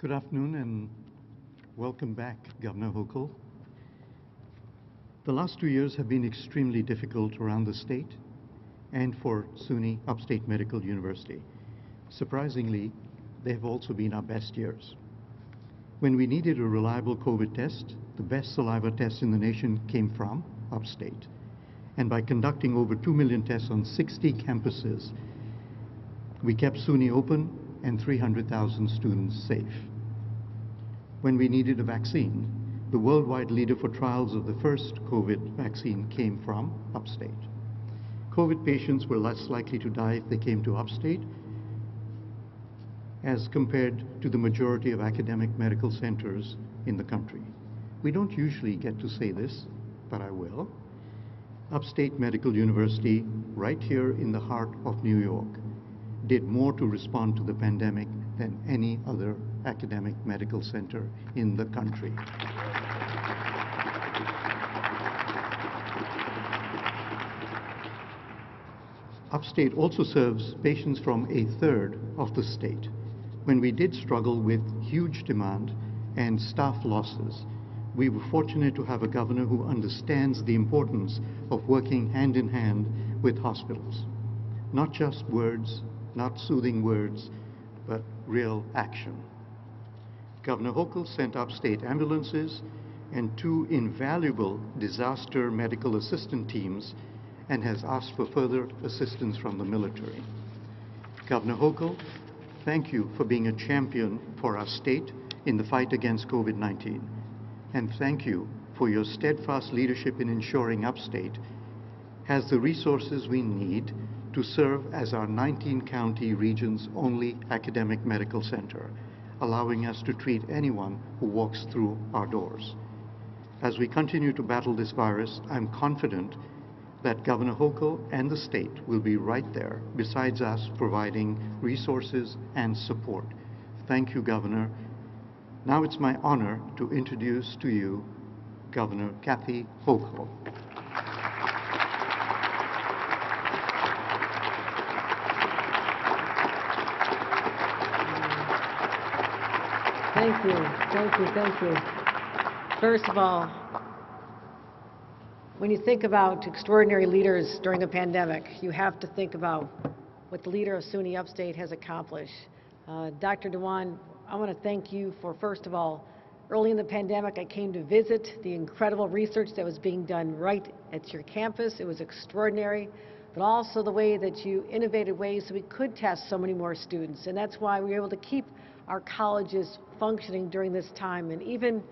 Good afternoon and welcome back, Governor Hochul. The last 2 years have been extremely difficult around the state and for SUNY Upstate Medical University. Surprisingly, they have also been our best years. When we needed a reliable COVID test, the best saliva test in the nation came from Upstate. And by conducting over 2 million tests on 60 campuses, we kept SUNY open and 300,000 students safe. When we needed a vaccine, the worldwide leader for trials of the first COVID vaccine came from Upstate. COVID patients were less likely to die if they came to Upstate as compared to the majority of academic medical centers in the country. We don't usually get to say this, but I will. Upstate Medical University, right here in the heart of New York, did more to respond to the pandemic than any other academic medical center in the country. Upstate also serves patients from a third of the state. When we did struggle with huge demand and staff losses, we were fortunate to have a governor who understands the importance of working hand in hand with hospitals. Not just words, not soothing words, but real action. Governor Hochul sent Upstate ambulances and 2 invaluable disaster medical assistant teams and has asked for further assistance from the military. Governor Hochul, thank you for being a champion for our state in the fight against COVID-19. And thank you for your steadfast leadership in ensuring Upstate has the resources we need to serve as our 19-county region's only academic medical center, allowing us to treat anyone who walks through our doors. As we continue to battle this virus, I'm confident that Governor Hochul and the state will be right there besides us providing resources and support. Thank you, Governor. Now it's my honor to introduce to you Governor Kathy Hochul. Thank you, thank you, thank you. First of all, when you think about extraordinary leaders during a pandemic, you have to think about what the leader of SUNY Upstate has accomplished. Dr. Dewan, I want to thank you for, first of all, early in the pandemic, I came to visit the incredible research that was being done right at your campus. It was extraordinary, but also the way that you innovated ways so we could test so many more students. And that's why we were able to keep our colleges functioning during this time, and even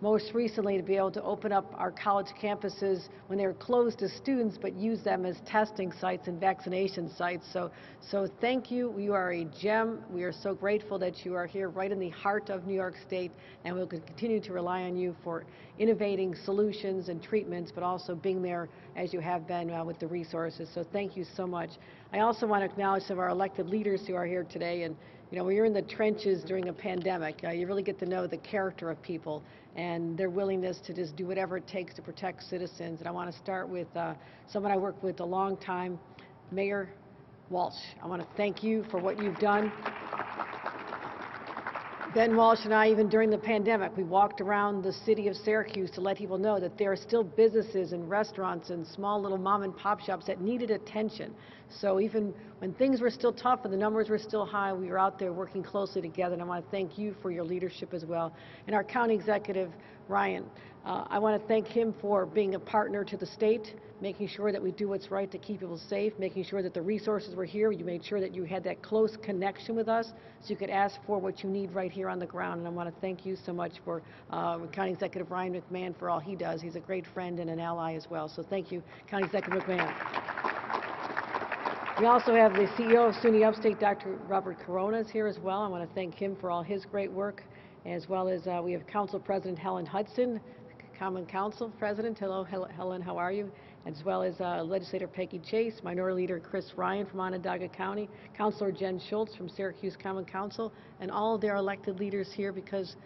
most recently to be able to open up our college campuses when they were closed to students, but use them as testing sites and vaccination sites. So thank you. You are a gem. We are so grateful that you are here right in the heart of New York State, and we'll continue to rely on you for innovating solutions and treatments, but also being there as you have been with the resources. So thank you so much. I also want to acknowledge some of our elected leaders who are here today. And you know, when you're in the trenches during a pandemic, you really get to know the character of people and their willingness to just do whatever it takes to protect citizens. And I want to start with someone I worked with a long time, Mayor Walsh. I want to thank you for what you've done. Ben Walsh and I, even during the pandemic, we walked around the city of Syracuse to let people know that there are still businesses and restaurants and small little mom and pop shops that needed attention. So even when things were still tough and the numbers were still high, we were out there working closely together, and I want to thank you for your leadership as well. And our county executive, Ryan, I want to thank him for being a partner to the state, making sure that we do what's right to keep people safe, making sure that the resources were here. You made sure that you had that close connection with us so you could ask for what you need right here on the ground. And I want to thank you so much for County Executive Ryan McMahon for all he does. He's a great friend and an ally as well. So thank you, County Executive McMahon. We also have the CEO of SUNY Upstate, Dr. Robert Corona, is here as well. I want to thank him for all his great work, as well as we have Council President Helen Hudson, Common Council President. Hello, Helen, how are you? As well as Legislator Peggy Chase, Minority Leader Chris Ryan from Onondaga County, Councilor Jen Schultz from Syracuse Common Council, and all of their elected leaders here because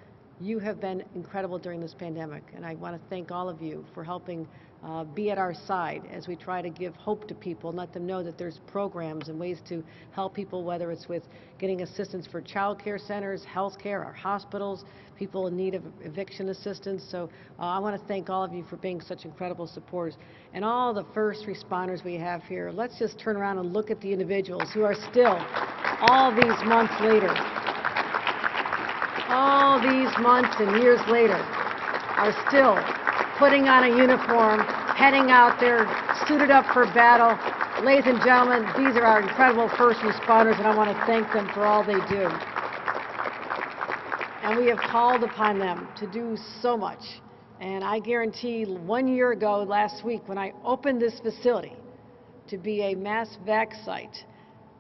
You have been incredible during this pandemic, and I want to thank all of you for helping be at our side as we try to give hope to people and let them know that there's programs and ways to help people, whether it's with getting assistance for child care centers, health care, our hospitals, people in need of eviction assistance. So I want to thank all of you for being such incredible supporters. And all the first responders we have here, let's just turn around and look at the individuals who are still, all these months later, all these months and years later, are still putting on a uniform, heading out there, suited up for battle. Ladies and gentlemen, these are our incredible first responders, and I want to thank them for all they do. And we have called upon them to do so much. And I guarantee 1 year ago, last week, when I opened this facility to be a mass vac site,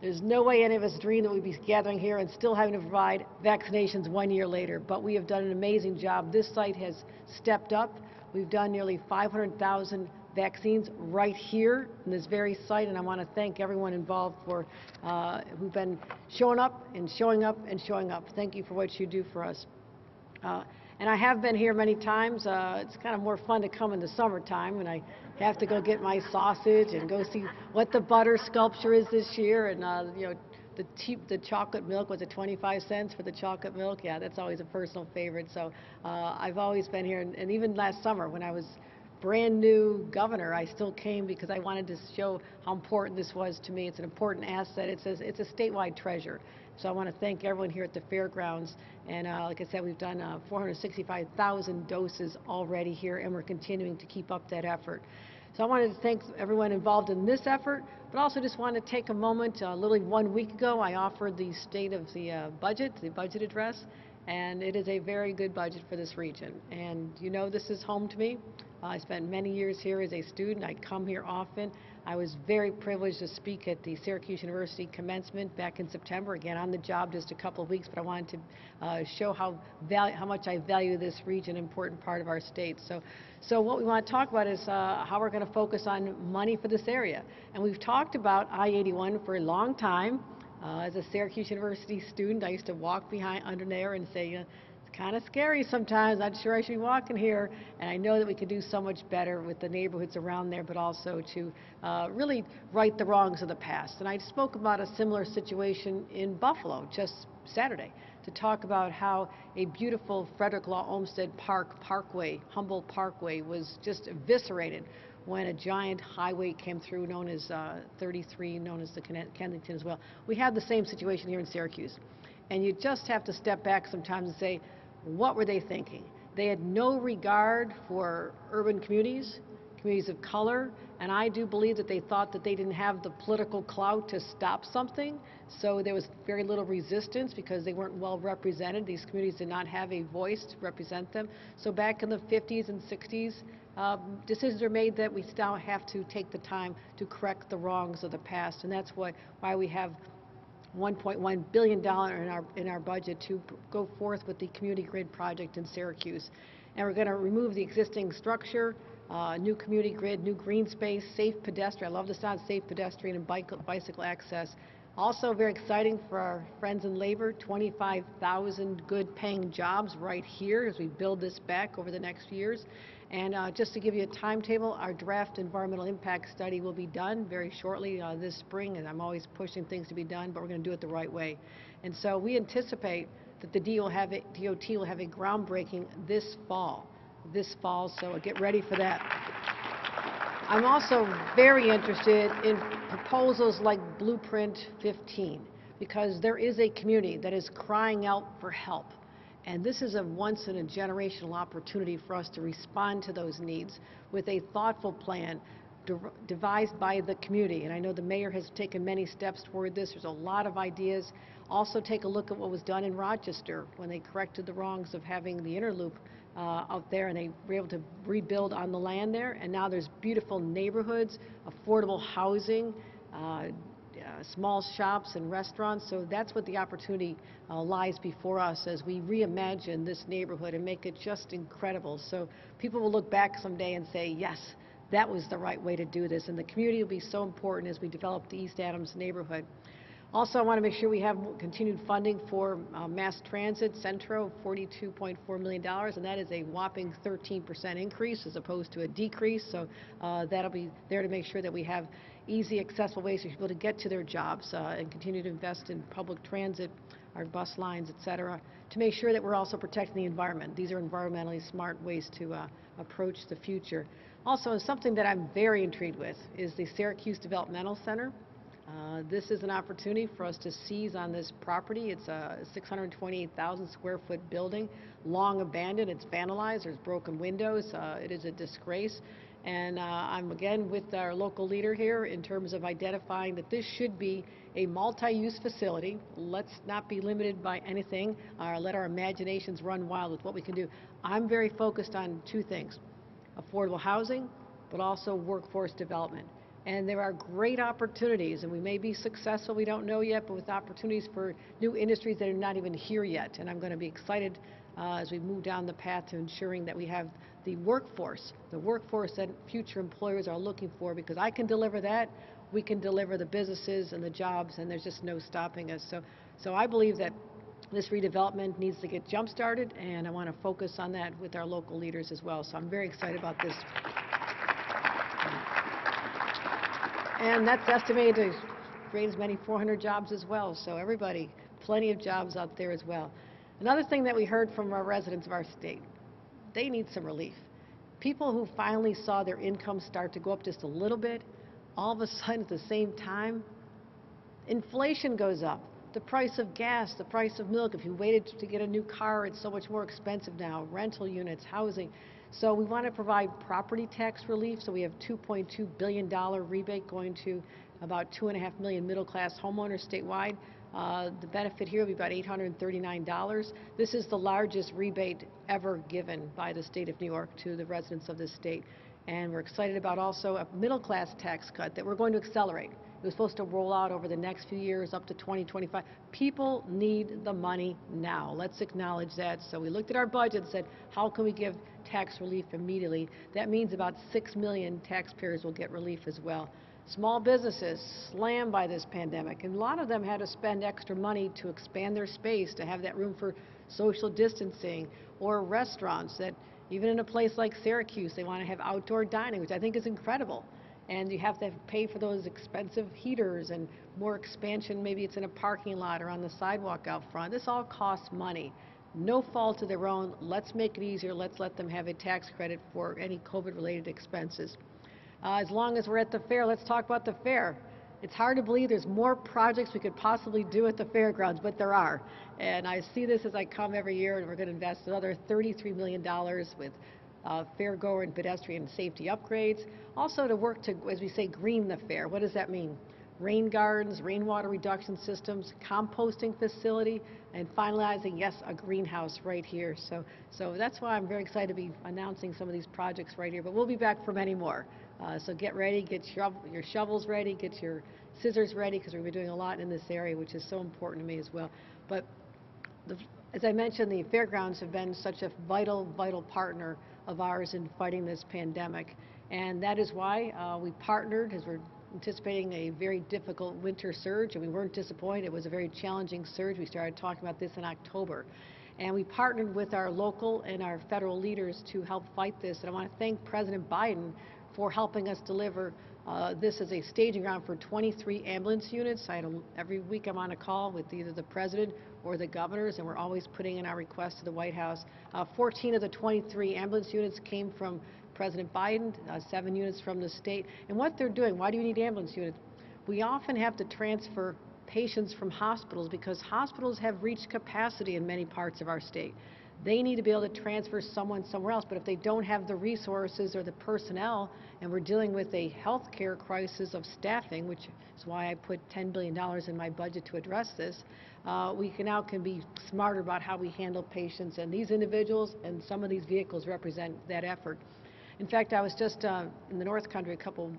there's no way any of us dreamed that we'd be gathering here and still having to provide vaccinations 1 year later. But we have done an amazing job. This site has stepped up. We've done nearly 500,000 vaccines right here in this very site, and I want to thank everyone involved for who've been showing up and showing up and showing up. Thank you for what you do for us. And I have been here many times. It's kind of more fun to come in the summertime, and I have to go get my sausage and go see what the butter sculpture is this year. And you know, the chocolate milk, was it 25 cents for the chocolate milk? Yeah, that's always a personal favorite. So I've always been here, and even last summer when I was brand new governor, I still came because I wanted to show how important this was to me. It's an important asset. It's a statewide treasure. So I want to thank everyone here at the fairgrounds. And like I said, we've done 465,000 doses already here, and we're continuing to keep up that effort. So I wanted to thank everyone involved in this effort, but also just wanted to take a moment. Literally 1 week ago, I offered the state of the budget address, and it is a very good budget for this region. And you know this is home to me. I spent many years here as a student. I'd come here often. I was very privileged to speak at the Syracuse University commencement back in September, again on the job just a couple of weeks, but I wanted to show how much I value this region, an important part of our state. So what we want to talk about is how we're going to focus on money for this area. And we've talked about I-81 for a long time. As a Syracuse University student, I used to walk under there and say, it's kind of scary sometimes, not sure I should be walking here. And I know that we could do so much better with the neighborhoods around there, but also to really right the wrongs of the past. And I spoke about a similar situation in Buffalo just Saturday to talk about how a beautiful Frederick Law Olmsted Parkway, Humboldt Parkway, was just eviscerated when a giant highway came through known as 33, known as the Kensington as well. We have the same situation here in Syracuse. And you just have to step back sometimes and say, what were they thinking? They had no regard for urban communities of color, and I do believe that they thought that they didn't have the political clout to stop something, so there was very little resistance because they weren't well represented. These communities did not have a voice to represent them. So back in the 50s and 60s, decisions are made that we now have to take the time to correct the wrongs of the past, and that's why we have $1.1 billion in our budget to go forth with the community grid project in Syracuse. And we're going to remove the existing structure, new community grid, new green space, safe pedestrian. I love the sound, safe pedestrian and bicycle access. Also very exciting for our friends in labor, 25,000 good paying jobs right here as we build this back over the next years. And just to give you a timetable, our draft environmental impact study will be done very shortly this spring, and I'm always pushing things to be done, but we're going to do it the right way. And so we anticipate that the DOT will have a groundbreaking this fall, so get ready for that. I'm also very interested in proposals like Blueprint 15, because there is a community that is crying out for help. And this is a once-in-a-generational opportunity for us to respond to those needs with a thoughtful plan devised by the community. And I know the mayor has taken many steps toward this. There's a lot of ideas. Also take a look at what was done in Rochester when they corrected the wrongs of having the interloop out there, and they were able to rebuild on the land there. And now there's beautiful neighborhoods, affordable housing, small shops and restaurants. So that's what the opportunity lies before us as we reimagine this neighborhood and make it just incredible. So people will look back someday and say, yes, that was the right way to do this. And the community will be so important as we develop the East Adams neighborhood. Also, I want to make sure we have continued funding for mass transit, Centro, $42.4 million, and that is a whopping 13% increase as opposed to a decrease. So that'll be there to make sure that we have easy, accessible ways for people to get to their jobs and continue to invest in public transit, our bus lines, et cetera, to make sure that we're also protecting the environment. These are environmentally smart ways to approach the future. Also, something that I'm very intrigued with is the Syracuse Developmental Center. This is an opportunity for us to seize on this property. It's a 628,000 square foot building, long abandoned. It's vandalized. There's broken windows. It is a disgrace. And I'm again with our local leader here in terms of identifying that this should be a multi-use facility. Let's not be limited by anything. Let our imaginations run wild with what we can do. I'm very focused on two things: affordable housing, but also workforce development. And there are great opportunities, and we may be successful, we don't know yet, but with opportunities for new industries that are not even here yet. And I'm going to be excited as we move down the path to ensuring that we have the workforce that future employers are looking for, because I can deliver that, we can deliver the businesses and the jobs, and there's just no stopping us. So I believe that this redevelopment needs to get jump-started, and I want to focus on that with our local leaders as well. So I'm very excited about this. And that's estimated to create as many 400 jobs as well. So everybody, plenty of jobs out there as well. Another thing that we heard from our residents of our state, they need some relief. People who finally saw their income start to go up just a little bit, all of a sudden at the same time, inflation goes up. The price of gas, the price of milk, if you waited to get a new car, it's so much more expensive now. Rental units, housing. So we want to provide property tax relief. So we have $2.2 billion rebate going to about 2.5 million middle-class homeowners statewide. The benefit here will be about $839. This is the largest rebate ever given by the state of New York to the residents of this state. And we're excited about also a middle-class tax cut that we're going to accelerate. It was supposed to roll out over the next few years up to 2025. People need the money now. Let's acknowledge that. So we looked at our budget and said, how can we give tax relief immediately? That means about 6 million taxpayers will get relief as well. Small businesses slammed by this pandemic, and a lot of them had to spend extra money to expand their space, to have that room for social distancing, or restaurants that, even in a place like Syracuse, they want to have outdoor dining, which I think is incredible. And you have to pay for those expensive heaters and more expansion. Maybe it's in a parking lot or on the sidewalk out front. This all costs money. No fault of their own. Let's make it easier. Let's let them have a tax credit for any COVID-related expenses. As long as we're at the fair, let's talk about the fair. It's hard to believe there's more projects we could possibly do at the fairgrounds, but there are. And I see this as I come every year, and we're going to invest another $33 million with fairgoer and pedestrian safety upgrades. Also to work to, as we say, green the fair. What does that mean? Rain gardens, rainwater reduction systems, composting facility, and finalizing, yes, a greenhouse right here. So that's why I'm very excited to be announcing some of these projects right here. But we'll be back for many more. So get ready, get your shovels ready, get your scissors ready, because we'll be doing a lot in this area, which is so important to me as well. But as I mentioned, the fairgrounds have been such a vital, vital partner of ours in fighting this pandemic. And that is why we partnered, as we're anticipating a very difficult winter surge, and we weren't disappointed. It was a very challenging surge. We started talking about this in October. And we partnered with our local and our federal leaders to help fight this. And I want to thank President Biden for helping us deliver this as a staging ground for 23 ambulance units. Every week I'm on a call with either the president or the governors, and we're always putting in our request to the White House. 14 of the 23 ambulance units came from President Biden, 7 units from the state. And what they're doing, why do you need ambulance units? We often have to transfer patients from hospitals because hospitals have reached capacity in many parts of our state. They need to be able to transfer someone somewhere else, but if they don't have the resources or the personnel, and we're dealing with a healthcare crisis of staffing, which is why I put $10 billion in my budget to address this, we now can be smarter about how we handle patients, and these individuals and some of these vehicles represent that effort. In fact, I was just in the North Country a couple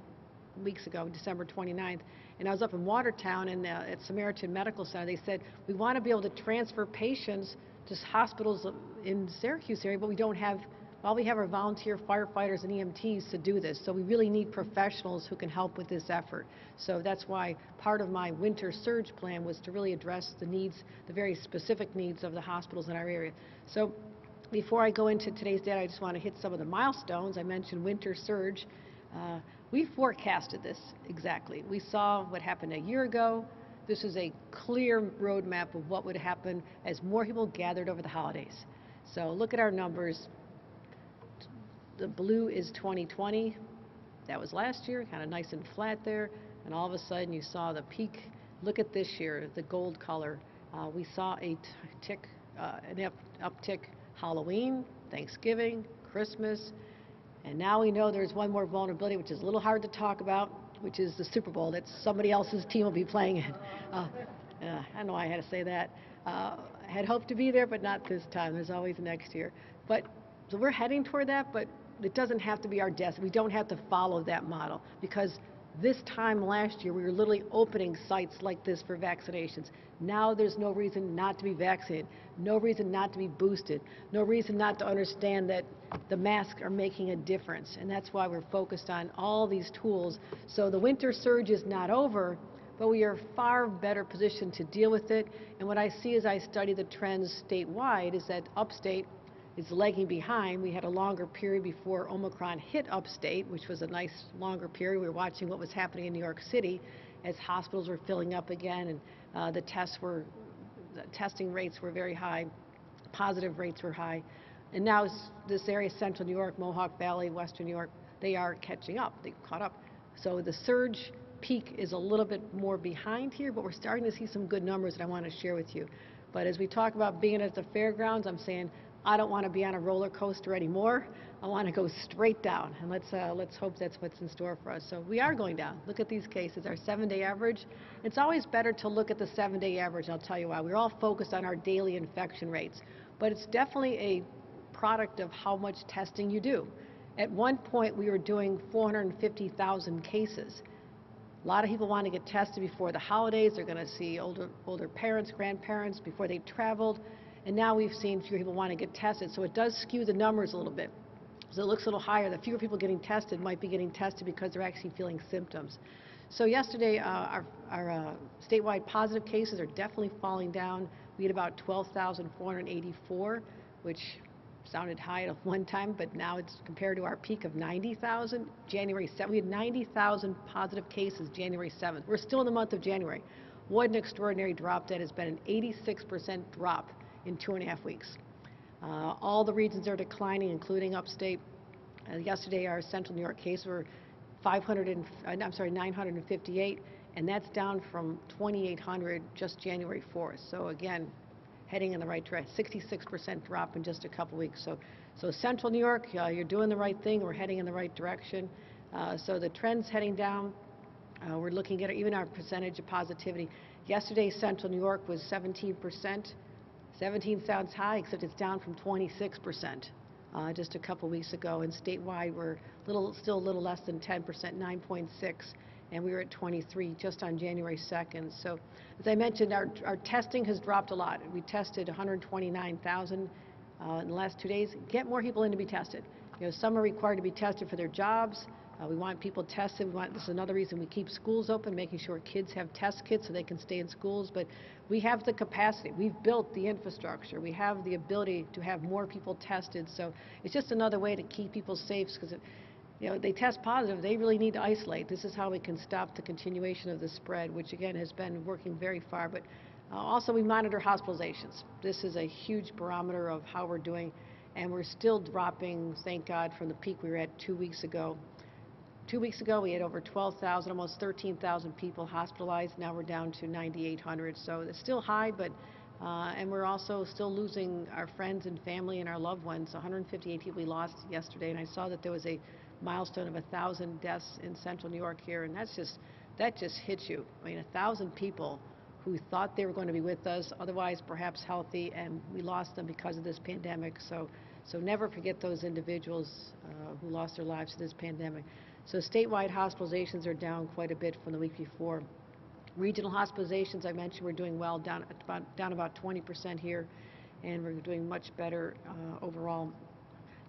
weeks ago, December 29th, and I was up in Watertown and at Samaritan Medical Center. They said, we want to be able to transfer patients to hospitals in Syracuse area, but we don't have While we have our volunteer firefighters and EMTs to do this, so we really need professionals who can help with this effort. So that's why part of my winter surge plan was to really address the needs, the very specific needs of the hospitals in our area. So before I go into today's data, I just want to hit some of the milestones. I mentioned winter surge. We forecasted this exactly. We saw what happened a year ago. This is a clear roadmap of what would happen as more people gathered over the holidays. So look at our numbers. The blue is 2020. That was last year, kind of nice and flat there. And all of a sudden you saw the peak. Look at this year, the gold color. We saw an uptick Halloween, Thanksgiving, Christmas. And now we know there's one more vulnerability, which is a little hard to talk about, which is the Super Bowl that somebody else's team will be playing in. I don't know why I had to say that. I had hoped to be there, but not this time. There's always next year. But so we're heading toward that, but it doesn't have to be our destiny. We don't have to follow that model, because this time last year we were literally opening sites like this for vaccinations. Now there's no reason not to be vaccinated, no reason not to be boosted, no reason not to understand that the masks are making a difference. And that's why we're focused on all these tools. So the winter surge is not over, but we are far better positioned to deal with it. And what I see as I study the trends statewide is that upstate is lagging behind. We had a longer period before Omicron hit upstate, which was a nice longer period. We were watching what was happening in New York City as hospitals were filling up again, and the testing rates were very high, positive rates were high. And now this area, Central New York, Mohawk Valley, Western New York, they are catching up. They've caught up. So the surge peak is a little bit more behind here, but we're starting to see some good numbers that I want to share with you. But as we talk about being at the fairgrounds, I'm saying I don't want to be on a roller coaster anymore. I want to go straight down, and let's hope that's what's in store for us. So we are going down. Look at these cases, our 7-day average. It's always better to look at the 7-day average, and I'll tell you why. We're all focused on our daily infection rates, but it's definitely a product of how much testing you do. At one point, we were doing 450,000 cases. A lot of people want to get tested before the holidays. They're going to see older parents, grandparents before they traveled. And now we've seen fewer people want to get tested. So it does skew the numbers a little bit. So it looks a little higher. The fewer people getting tested might be getting tested because they're actually feeling symptoms. So yesterday, our statewide positive cases are definitely falling down. We had about 12,484, which sounded high at one time, but now it's compared to our peak of 90,000. January 7th, we had 90,000 positive cases January 7th. We're still in the month of January. What an extraordinary drop that has been, an 86% drop in 2.5 weeks. All the regions are declining, including upstate. Yesterday, our Central New York case were 958, and that's down from 2,800 just January 4th. So again, heading in the right direction. 66% drop in just a couple weeks. So Central New York, you're doing the right thing. We're heading in the right direction. So the trend's heading down. We're looking at even our percentage of positivity. Yesterday, Central New York was 17%. 17 sounds high, except it's down from 26% just a couple weeks ago. And statewide, we're still a little less than 10%, 9.6, and we were at 23 just on January 2nd. So as I mentioned, our testing has dropped a lot. We tested 129,000 in the last 2 days. Get more people in to be tested. You know, some are required to be tested for their jobs. We want people tested. This is another reason we keep schools open, making sure kids have test kits so they can stay in schools. But we have the capacity. We've built the infrastructure. We have the ability to have more people tested. So it's just another way to keep people safe, because they test positive. They really need to isolate. This is how we can stop the continuation of the spread, which again has been working very far. But also we monitor hospitalizations. This is a huge barometer of how we're doing, and we're still dropping, thank God, from the peak we were at 2 weeks ago. 2 weeks ago, we had over 12,000, almost 13,000 people hospitalized. Now we're down to 9,800. So it's still high, but and we're also still losing our friends and family and our loved ones. 158 people we lost yesterday, and I saw that there was a milestone of 1,000 deaths in Central New York here, and that just hits you. I mean, 1,000 people who thought they were going to be with us, otherwise perhaps healthy, and we lost them because of this pandemic. So never forget those individuals who lost their lives to this pandemic. So statewide hospitalizations are down quite a bit from the week before. Regional hospitalizations, I mentioned, we're doing well, down about 20% here, and we're doing much better overall.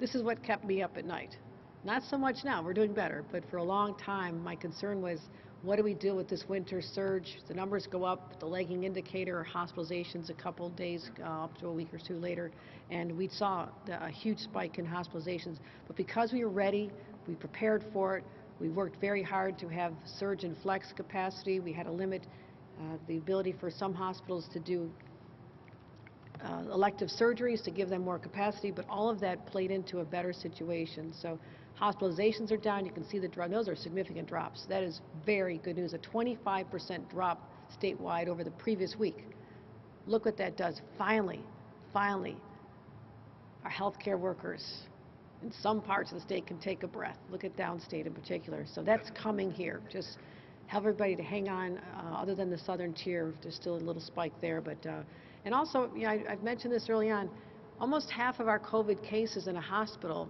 This is what kept me up at night. Not so much now, we're doing better, but for a long time, my concern was, what do we do with this winter surge? The numbers go up, the lagging indicator, hospitalizations a couple days, up to a week or two later, and we saw a huge spike in hospitalizations. But because we were ready, we prepared for it, we worked very hard to have surge and flex capacity. We had to limit the ability for some hospitals to do elective surgeries to give them more capacity, but all of that played into a better situation. So hospitalizations are down. You can see the drop. Those are significant drops. That is very good news. A 25% drop statewide over the previous week. Look what that does. Finally, our healthcare workers in some parts of the state can take a breath. Look at downstate in particular. So that's coming here. Just help everybody to hang on. Other than the southern tier, there's still a little spike there, but. And also, you know, I've mentioned this early on, almost half of our COVID cases in a hospital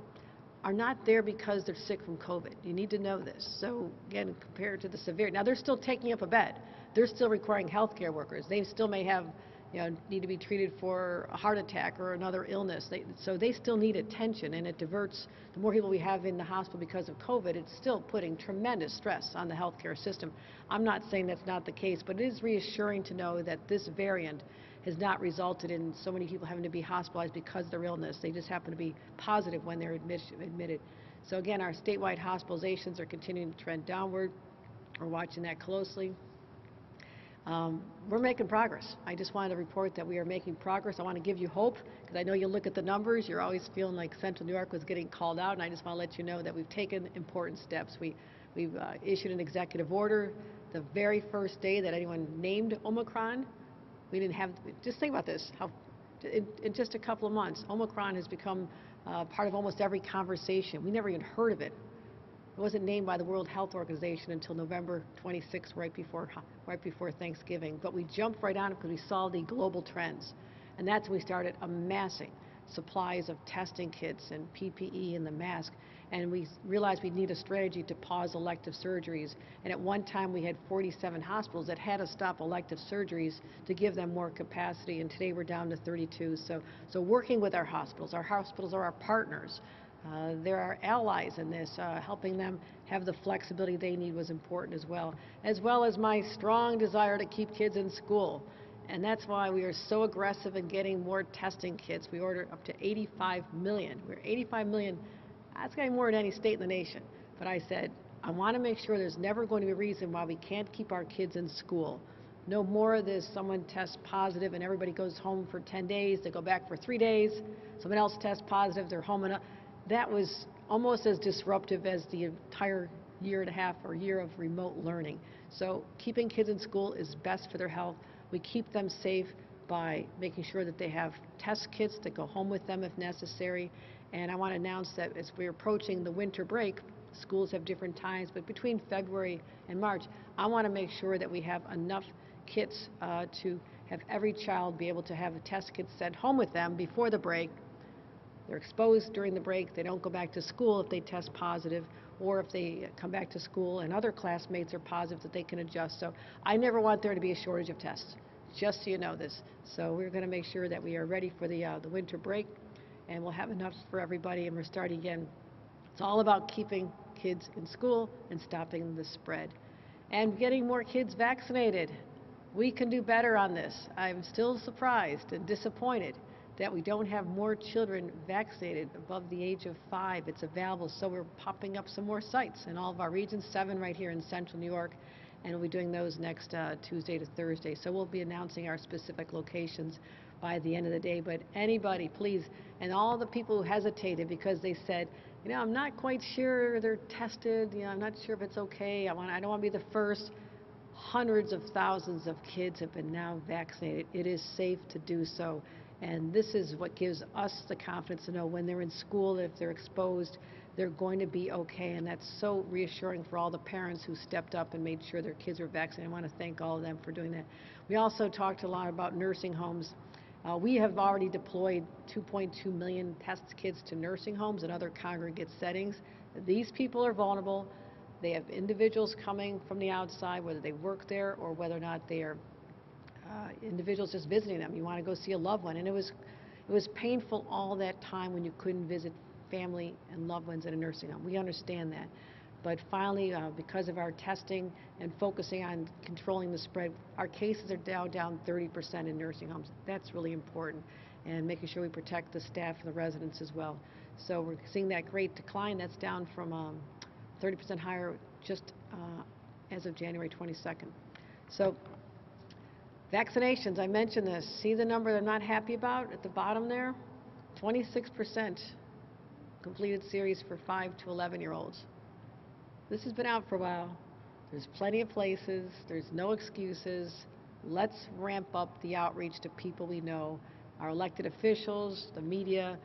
are not there because they're sick from COVID. You need to know this. So again, compared to the severity, now they're still taking up a bed. They're still requiring healthcare workers. They still may have, you know, need to be treated for a heart attack or another illness. So they still need attention, and it diverts. The more people we have in the hospital because of COVID, it's still putting tremendous stress on the healthcare system. I'm not saying that's not the case, but it is reassuring to know that this variant has not resulted in so many people having to be hospitalized because of their illness. They just happen to be positive when they're admitted. So again, our statewide hospitalizations are continuing to trend downward. We're watching that closely. We're making progress. I just wanted to report that we are making progress. I want to give you hope, because I know you look at the numbers, you're always feeling like Central New York was getting called out, and I just want to let you know that we've taken important steps. We've issued an executive order the very first day that anyone named Omicron. We didn't have, just think about this, how in just a couple of months, Omicron has become part of almost every conversation. We never even heard of it. It wasn't named by the World Health Organization until November 26th, right before Thanksgiving. But we jumped right on it because we saw the global trends. And that's when we started amassing supplies of testing kits and PPE and the mask. And we realized we need a strategy to pause elective surgeries. And at one time we had 47 hospitals that had to stop elective surgeries to give them more capacity. And today we're down to 32. So working with our hospitals are our partners. They're our allies in this. Helping them have the flexibility they need was important as well as my strong desire to keep kids in school. And that's why we are so aggressive in getting more testing kits. We ordered up to 85 million. We're 85 million. That's getting more than any state in the nation. But I said, I want to make sure there's never going to be a reason why we can't keep our kids in school. No more of this, someone tests positive and everybody goes home for 10 days. They go back for 3 days. Someone else tests positive, they're home enough. That was almost as disruptive as the entire year and a half or year of remote learning. So keeping kids in school is best for their health. We keep them safe by making sure that they have test kits that go home with them if necessary. And I want to announce that as we're approaching the winter break, schools have different times, but between February and March, I want to make sure that we have enough kits to have every child be able to have a test kit sent home with them before the break. They're exposed during the break. They don't go back to school if they test positive, or if they come back to school and other classmates are positive, that they can adjust. So I never want there to be a shortage of tests, just so you know this. So we're going to make sure that we are ready for the winter break, and we'll have enough for everybody, and we're starting again. It's all about keeping kids in school and stopping the spread and getting more kids vaccinated. We can do better on this. I'm still surprised and disappointed that we don't have more children vaccinated above the age of 5. It's available, so we're popping up some more sites in all of our regions, 7 right here in Central New York, and we'll be doing those next Tuesday to Thursday. So we'll be announcing our specific locations by the end of the day. But anybody, please, and all the people who hesitated because they said, you know, I'm not quite sure they're tested, you know, I'm not sure if it's okay, I don't want to be the first. Hundreds of thousands of kids have been now vaccinated. It is safe to do so. And this is what gives us the confidence to know when they're in school, if they're exposed, they're going to be okay. And that's so reassuring for all the parents who stepped up and made sure their kids were vaccinated. I want to thank all of them for doing that. We also talked a lot about nursing homes. We have already deployed 2.2 million test kits to nursing homes and other congregate settings. These people are vulnerable. They have individuals coming from the outside, whether they work there or whether or not they are individuals just visiting them. You want to go see a loved one, and it was painful all that time when you couldn't visit family and loved ones in a nursing home. We understand that. But finally, because of our testing and focusing on controlling the spread, our cases are down 30% in nursing homes. That's really important, and making sure we protect the staff and the residents as well. So we're seeing that great decline. That's down from 30% higher just as of January 22nd. So vaccinations, I mentioned this. See the number they're not happy about at the bottom there? 26% completed series for 5 to 11-year-olds. This has been out for a while. There's plenty of places. There's no excuses. Let's ramp up the outreach to people we know, our elected officials, the media,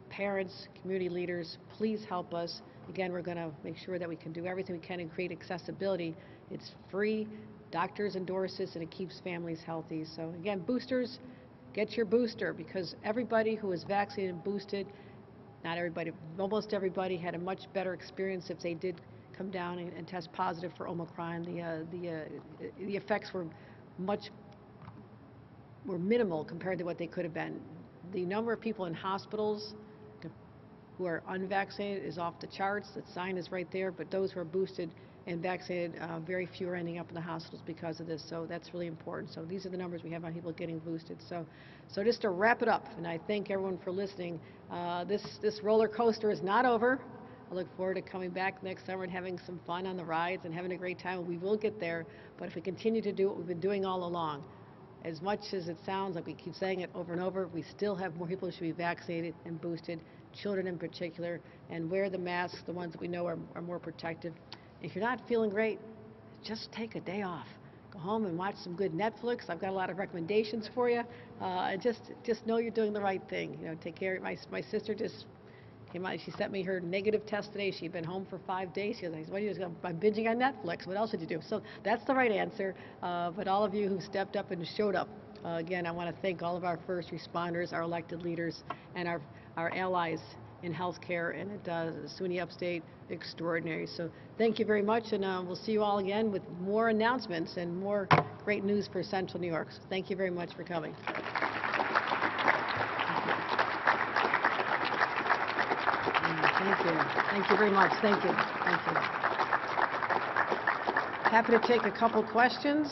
parents, community leaders. Please help us. Again, we're going to make sure that we can do everything we can and create accessibility. It's free. Doctors endorse this, and it keeps families healthy. So again, boosters, get your booster, because everybody who was vaccinated and boosted, not everybody, almost everybody had a much better experience if they did come down and test positive for Omicron. The effects were minimal compared to what they could have been. The number of people in hospitals who are unvaccinated is off the charts. The sign is right there, but those who are boosted and vaccinated, very few are ending up in the hospitals because of this, so that's really important. So these are the numbers we have on people getting boosted. So just to wrap it up, and I thank everyone for listening, this roller coaster is not over. I look forward to coming back next summer and having some fun on the rides and having a great time. We will get there, but if we continue to do what we've been doing all along, as much as it sounds like we keep saying it over and over, we still have more people who should be vaccinated and boosted, children in particular, and wear the masks, the ones that we know are more protective. If you're not feeling great, just take a day off. Go home and watch some good Netflix. I've got a lot of recommendations for you. Just know you're doing the right thing. You know, take care. My sister just came out. She sent me her negative test today. She'd been home for 5 days. She was like, "What are you doing?" "I'm binging on Netflix." "What else did you do?" So that's the right answer. But all of you who stepped up and showed up, again, I want to thank all of our first responders, our elected leaders, and our allies in healthcare and at SUNY Upstate. Extraordinary. So thank you very much, and we'll see you all again with more announcements and more great news for Central New York. So thank you very much for coming. Thank you. Thank you very much. Thank you. Thank you. Happy to take a couple questions.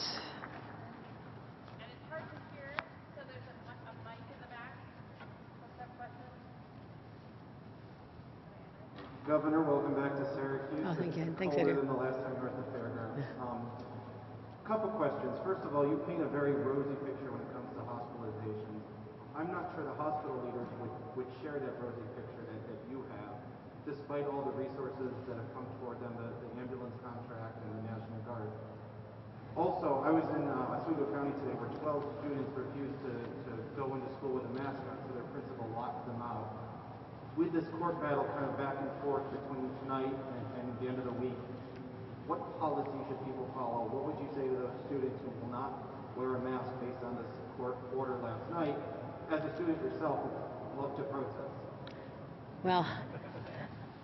And it's hard to hear, so there's a mic in the back. Let's have questions. Governor, welcome back to Syracuse. Oh, thank you. Thanks, Colder Andrew. than the last time you were at the fairgrounds. Couple questions. First of all, you paint a very rosy picture when it comes to hospitalizations. I'm not sure the hospital leaders would share that rosy picture that you have, despite all the resources that have come toward them, the ambulance contract and the National Guard. Also, I was in Oswego County today where 12 students refused to go into school with a mask on, so their principal locked them out. With this court battle kind of back and forth between tonight and the end of the week, what policy should people follow? What would you say to those students who will not wear a mask based on this court order last night? As a student yourself, would love to protest. Well,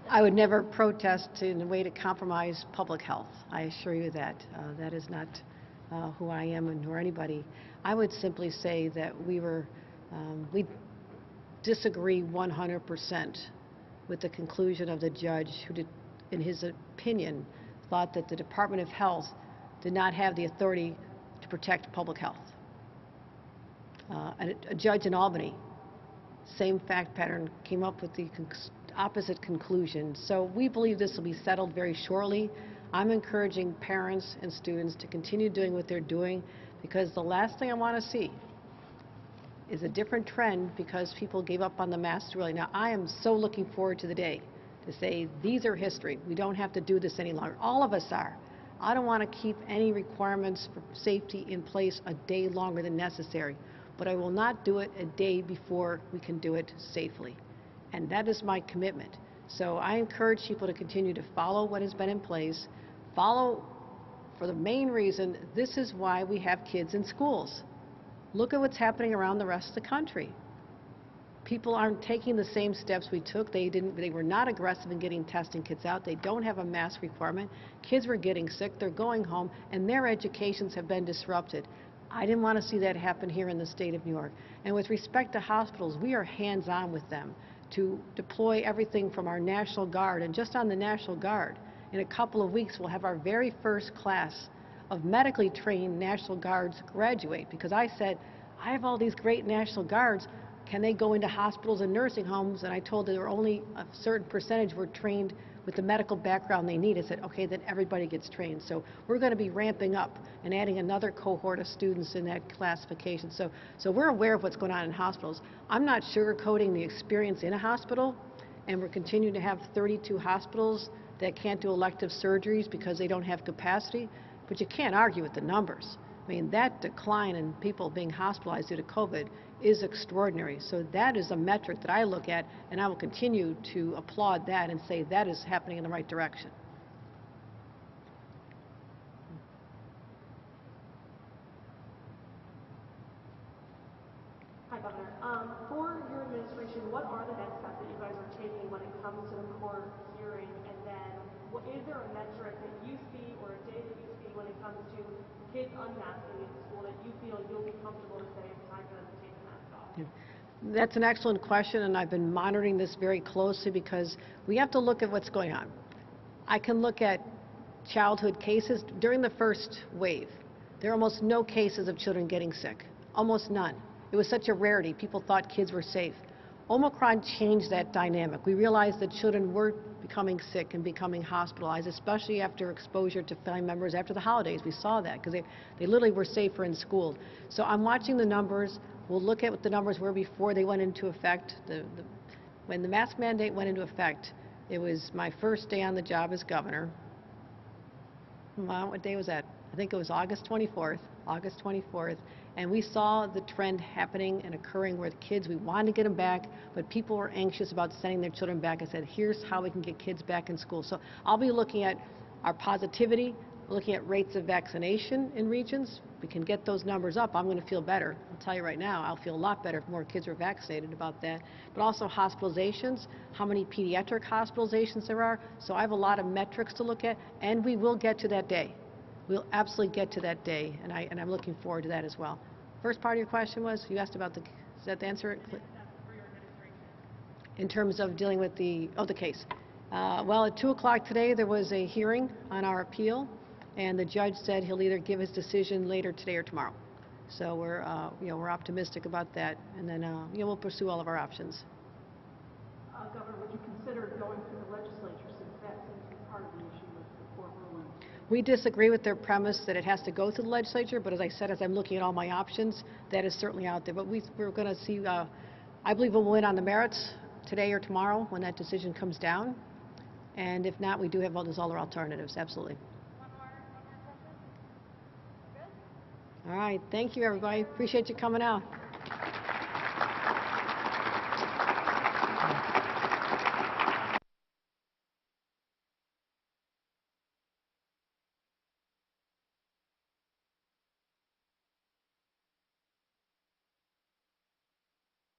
I would never protest in a way to compromise public health. I assure you that. That is not who I am and nor anybody. I would simply say that we disagree 100% with the conclusion of the judge who did, in his opinion, thought that the Department of Health did not have the authority to protect public health. A judge in Albany, same fact pattern, came up with the opposite conclusion. So we believe this will be settled very shortly. I'm encouraging parents and students to continue doing what they're doing, because the last thing I want to see is a different trend because people gave up on the masks early. Now, I am so looking forward to the day to say these are history. We don't have to do this any longer. All of us are. I don't want to keep any requirements for safety in place a day longer than necessary, but I will not do it a day before we can do it safely. And that is my commitment. So I encourage people to continue to follow what has been in place, follow for the main reason, this is why we have kids in schools. Look at what's happening around the rest of the country. People aren't taking the same steps we took. They were not aggressive in getting testing kits out. They don't have a mask requirement. Kids were getting sick. They're going home, and their educations have been disrupted. I didn't want to see that happen here in the state of New York. And with respect to hospitals, we are hands-on with them. to deploy everything from our National Guard. And just on the National Guard, in a couple of weeks, we'll have our very first class of medically trained National Guards graduate, because I said, I have all these great National Guards, can they go into hospitals and nursing homes? And I told them there were only a certain percentage were trained with the medical background they need. I said, okay, then everybody gets trained. So we're going to be ramping up and adding another cohort of students in that classification. So we're aware of what's going on in hospitals. I'm not sugarcoating the experience in a hospital, and we're continuing to have 32 hospitals that can't do elective surgeries because they don't have capacity, but you can't argue with the numbers. I mean, that decline in people being hospitalized due to COVID is extraordinary. So that is a metric that I look at, and I will continue to applaud that and say that is happening in the right direction. Hi, Governor. For your administration, what are the next steps that you guys are taking when it comes to the court hearing? And then, is there a metric that you see or a day that you see when it comes to kids unmasking in school that you feel you'll be comfortable to say it's time for them to take the mask off? Yeah. That's an excellent question, and I've been monitoring this very closely because we have to look at what's going on. I can look at childhood cases. During the first wave, there were almost no cases of children getting sick, almost none. It was such a rarity. People thought kids were safe. Omicron changed that dynamic. We realized that children were becoming sick and becoming hospitalized, especially after exposure to family members after the holidays. We saw that because they literally were safer in school. So I'm watching the numbers. We'll look at what the numbers were before they went into effect. When the mask mandate went into effect, it was my first day on the job as governor. What day was that? I think it was August 24th. And we saw the trend happening and occurring where the kids, we wanted to get them back, but people were anxious about sending their children back. I said, here's how we can get kids back in school. So I'll be looking at our positivity, looking at rates of vaccination in regions. We can get those numbers up. I'm going to feel better. I'll tell you right now, I'll feel a lot better if more kids are vaccinated about that. But also hospitalizations, how many pediatric hospitalizations there are. So I have a lot of metrics to look at, and we will get to that day. We'll absolutely get to that day, and I'm looking forward to that as well. First part of your question was, you asked about the, is that the answer? In terms of dealing with the case. Well, at 2 o'clock today, there was a hearing on our appeal, and the judge said he'll either give his decision later today or tomorrow. So we're optimistic about that, and then we'll pursue all of our options. Governor, would you consider going through the legislature since that seems to be part of the issue with the court ruling? We disagree with their premise that it has to go through the legislature, but as I said, as I'm looking at all my options, that is certainly out there. But we're going to see, I believe we'll win on the merits today or tomorrow when that decision comes down. And if not, we do have all those other alternatives, absolutely. One more question? Good? All right, thank you, everybody. Appreciate you coming out.